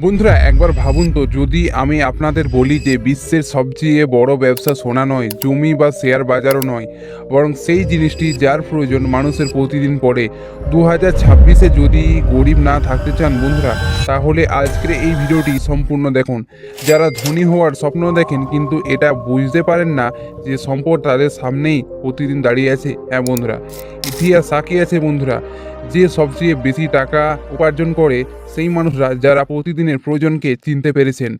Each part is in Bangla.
বন্ধুরা একবার ভাবুন তো, যদি আমি আপনাদের বলি যে বিশ্বের সবচেয়ে বড় ব্যবসা সোনা নয়, জমি বা শেয়ার বাজারও নয়, বরং সেই জিনিসটি যার প্রয়োজন মানুষের প্রতিদিন পড়ে। 2026-এ যদি গরিব না থাকতে চান বন্ধুরা, তাহলে আজকের এই ভিডিওটি সম্পূর্ণ দেখুন। যারা ধনী হওয়ার স্বপ্ন দেখেন কিন্তু এটা বুঝতে পারেন না যে সম্পদ তাদের সামনেই প্রতিদিন দাঁড়িয়ে আছে। হ্যাঁ বন্ধুরা, ইতিহাস সাক্ষী আছে বন্ধুরা, যে সবচেয়ে বেশি টাকা উপার্জন করে সেই মানুষরা যারা প্রতিদিনের প্রয়োজনকে চিনতে পেরেছেন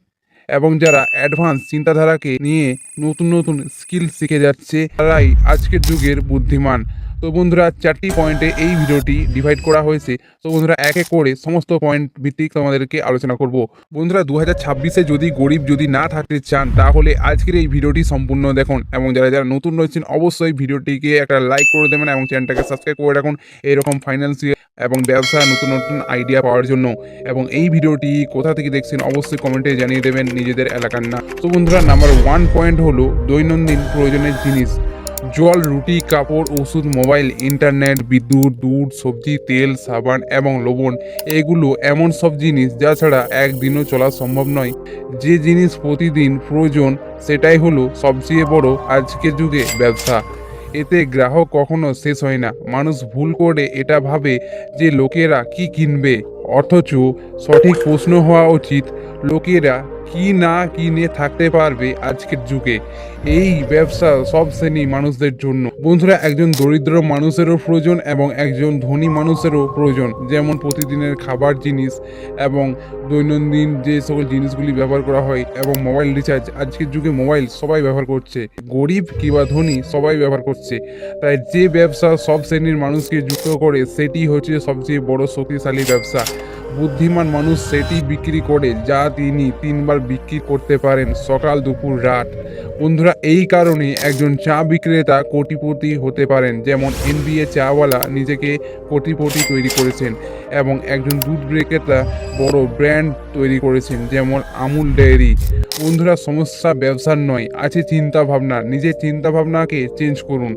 এবং যারা অ্যাডভান্স চিন্তাধারাকে নিয়ে নতুন নতুন স্কিল শিখে যাচ্ছে, তারাই আজকের যুগের বুদ্ধিমান। তো বন্ধুরা, 4টি পয়েন্টে এই ভিডিওটি ডিভাইড করা হয়েছে। তো বন্ধুরা, এক এক করে সমস্ত পয়েন্ট ভিত্তিক তোমাদেরকে আলোচনা করব। বন্ধুরা, 2026-এ যদি গরিব যদি না থাকতে চান, তাহলে আজকের এই ভিডিওটি সম্পূর্ণ দেখুন এবং যারা যারা নতুন রয়েছেন অবশ্যই ভিডিওটিকে একটা লাইক করে দেবেন এবং চ্যানেলটাকে সাবস্ক্রাইব করে রাখুন এরকম ফাইন্যান্সিয়াল এবং ব্যবসা নতুন নতুন আইডিয়া পাওয়ার জন্য। এবং এই ভিডিওটি কোথা থেকে দেখছেন অবশ্যই কমেন্টে জানিয়ে দেবেন, নিজেদের এলাকার না। তো বন্ধুরা, নাম্বার 1 পয়েন্ট হলো দৈনন্দিন প্রয়োজনের জিনিস। জল, রুটি, কাপড়, ওষুধ, মোবাইল, ইন্টারনেট, বিদ্যুৎ, দুধ, সবজি, তেল, সাবান এবং লবণ। এগুলো এমন সব জিনিস যা ছাড়া একদিনও চলা সম্ভব নয়। যে জিনিস প্রতিদিন প্রয়োজন সেটাই হলো সবচেয়ে বড় আজকের যুগে ব্যবসা। এতে গ্রাহক কখনো শেষ হয় না। মানুষ ভুল করে এটা ভাবে যে লোকেরা কি কিনবে, অথচ সঠিক প্রশ্ন হওয়া উচিত লোকেরা কি না কিনে থাকতে পারবে আজকের যুগে। এই ব্যবসা সব শ্রেণী মানুষদের জন্য। বন্ধুরা, একজন দরিদ্র মানুষেরও প্রয়োজন এবং একজন ধনী মানুষেরও প্রয়োজন, যেমন প্রতিদিনের খাবার জিনিস এবং দৈনন্দিন যে সকল জিনিসগুলি ব্যবহার করা হয় এবং মোবাইল রিচার্জ। আজকের যুগে মোবাইল সবাই ব্যবহার করছে, গরিব কিংবা ধনী সবাই ব্যবহার করছে। তাই যে ব্যবসা সব শ্রেণীর মানুষকে যুক্ত করে সেটি হচ্ছে সবচেয়ে বড় শক্তিশালী ব্যবসা। বুদ্ধিমান মানুষ সেটি বিক্রি করে যা তিনি 3বার বিক্রি করতে পারেন, সকাল, দুপুর, রাত। বন্ধুরা, এই কারণে একজন চা বিক্রেতা কোটিপতি হতে পারেন, যেমন NBA চাওয়ালা নিজেকে কোটিপতি তৈরি করেছেন, এবং একজন দুধ বিক্রেতা বড় ব্র্যান্ড তৈরি করেছেন, যেমন আমুল ডেয়ারি। বন্ধুরা, সমস্যা ব্যবসার নয়, আছে চিন্তা ভাবনা। নিজের চিন্তা ভাবনাকে চেঞ্জ করুন।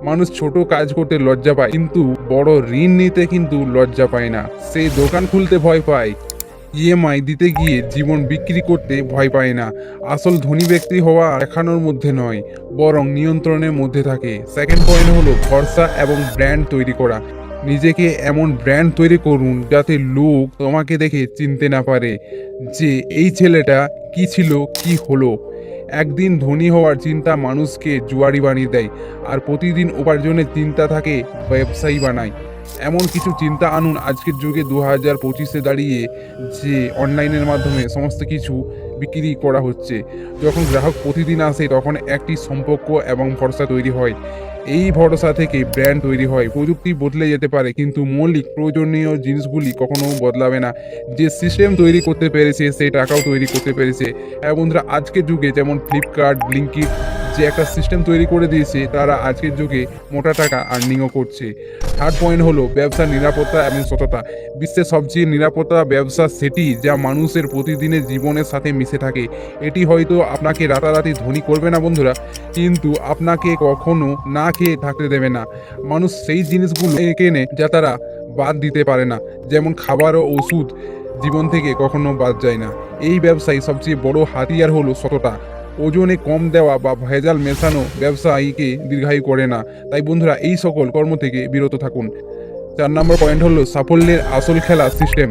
মানুষ ছোট কাজ করতে লজ্জা পায়, কিন্তু বড় ঋণ নিতে কিন্তু লজ্জা পায় না। সেই দোকান খুলতে ভয় পায়, EMI দিতে গিয়ে জীবন বিক্রি করতে ভয় পায় না। আসল ধনী ব্যক্তি হওয়া দেখানোর মধ্যে নয়, বরং নিয়ন্ত্রণের মধ্যে থাকে। সেকেন্ড পয়েন্ট হলো ভরসা এবং ব্র্যান্ড তৈরি করা। নিজেকে এমন ব্র্যান্ড তৈরি করুন যাতে লোক তোমাকে দেখে চিনতে না পারে যে এই ছেলেটা কি ছিল, কি হলো। একদিন ধনী হওয়ার চিন্তা মানুষকে জুয়ারি বানিয়ে দেয়, আর প্রতিদিন উপার্জনের চিন্তা থাকে ব্যবসায়ী বানায়। এমন কিছু চিন্তা আনুন আজকের যুগে 2025-এ দাঁড়িয়ে, যে অনলাইনের মাধ্যমে সমস্ত কিছু বিক্রি করা হচ্ছে। যখন গ্রাহক প্রতিদিন আসে তখন একটি সম্পর্ক এবং ভরসা তৈরি হয়। এই ভরসা থেকে ব্র্যান্ড তৈরি হয়। প্রযুক্তি বদলে যেতে পারে কিন্তু মৌলিক প্রয়োজনীয় জিনিসগুলি কখনো বদলাবে না। যে সিস্টেম তৈরি করতে পেরেছে সেই টাকাও তৈরি করতে পেরেছে। হ্যাঁ বন্ধুরা, আজকের যুগে যেমন ফ্লিপকার্ট, ব্লিঙ্কিট যে একটা সিস্টেম তৈরি করে দিয়েছে, তারা আজকের যুগে মোটা টাকা আর্নিংও করছে। থার্ড পয়েন্ট হলো ব্যবসার নিরাপত্তা এবং সততা। বিশ্বের সবচেয়ে নিরাপত্তা ব্যবসা সেটি যা মানুষের প্রতিদিনের জীবনের সাথে মিশে থাকে। এটি হয়তো আপনাকে রাতারাতি ধনী করবে না বন্ধুরা, কিন্তু আপনাকে কখনো না খেয়ে থাকতে দেবে না। মানুষ সেই জিনিসগুলো কেনে যা তারা বাদ দিতে পারে না, যেমন খাবার ও ওষুধ জীবন থেকে কখনো বাদ যায় না। এই ব্যবসায় সবচেয়ে বড় হাতিয়ার হলো সততা। ওজনে কম দেওয়া বা ভেজাল মেশানো ব্যবসায়ীকে দীর্ঘায়ু করে না। তাই বন্ধুরা, এই সকল কর্ম থেকে বিরত থাকুন। 4 নম্বর পয়েন্ট হলো সাফল্যের আসল খেলা সিস্টেম।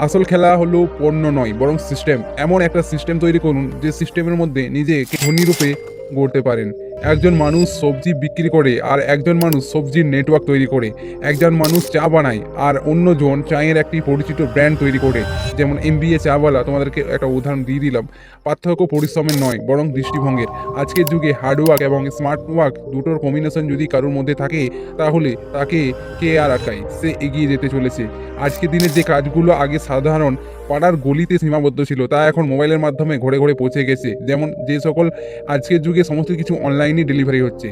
আসল খেলা হলো পণ্য নয়, বরং সিস্টেম। এমন একটা সিস্টেম তৈরি করুন যে সিস্টেমের মধ্যে নিজেকে ধনী রূপে গড়তে পারেন। একজন মানুষ সবজি বিক্রি করে আর একজন মানুষ সবজির নেটওয়ার্ক তৈরি করে। একজন মানুষ চা বানায় আর অন্যজন চায়ের একটি পরিচিত ব্র্যান্ড তৈরি করে, যেমন MBA চাওয়ালা। তোমাদেরকে একটা উদাহরণ দিয়ে দিলাম। পার্থক্য পরিশ্রমের নয়, বরং দৃষ্টিভঙ্গির। আজকের যুগে হার্ডওয়ার্ক এবং স্মার্ট ওয়ার্ক দুটোর কম্বিনেশন যদি কারোর মধ্যে থাকে, তাহলে তাকে কে আর আটকায়, সে এগিয়ে যেতে চলেছে। আজকের দিনে যে কাজগুলো আগে সাধারণ পাড়ার গলিতে সীমাবদ্ধ ছিল, তা এখন মোবাইলের মাধ্যমে ঘরে ঘরে পৌঁছে গেছে। যেমন যে সকল আজকের যুগে সমস্ত কিছু অনলাইনে ডেলিভারি হচ্ছে।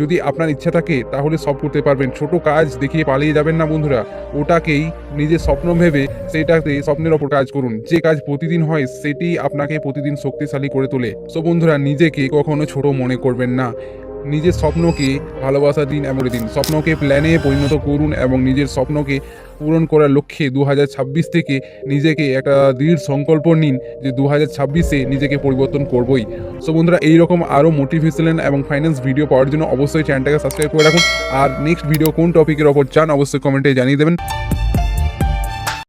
যদি আপনার ইচ্ছা থাকে তাহলে সব করতে পারবেন। ছোট কাজ দেখিয়ে পালিয়ে যাবেন না বন্ধুরা, ওটাকেই নিজের স্বপ্ন ভেবে সেইটাতে স্বপ্নের ওপর কাজ করুন। যে কাজ প্রতিদিন হয় সেটি আপনাকে প্রতিদিন শক্তিশালী করে তোলে। সো বন্ধুরা, নিজেকে কখনো ছোট মনে করবেন না। নিজের স্বপ্নকে ভালোবাসা দিন এবং দিন স্বপ্নকে প্ল্যানে পরিণত করুন এবং নিজের স্বপ্নকে পূরণ করার লক্ষ্যে 2026 থেকে নিজেকে একটা দৃঢ় সংকল্প নিন যে 2026-এ নিজেকে পরিবর্তন করবই। সো বন্ধুরা, এইরকম আরও মোটিভেশনাল এবং ফাইন্যান্স ভিডিও পাওয়ার জন্য অবশ্যই চ্যানেলটাকে সাবস্ক্রাইব করে রাখুন। আর নেক্সট ভিডিও কোন টপিকের ওপর চান অবশ্যই কমেন্টে জানিয়ে দেবেন।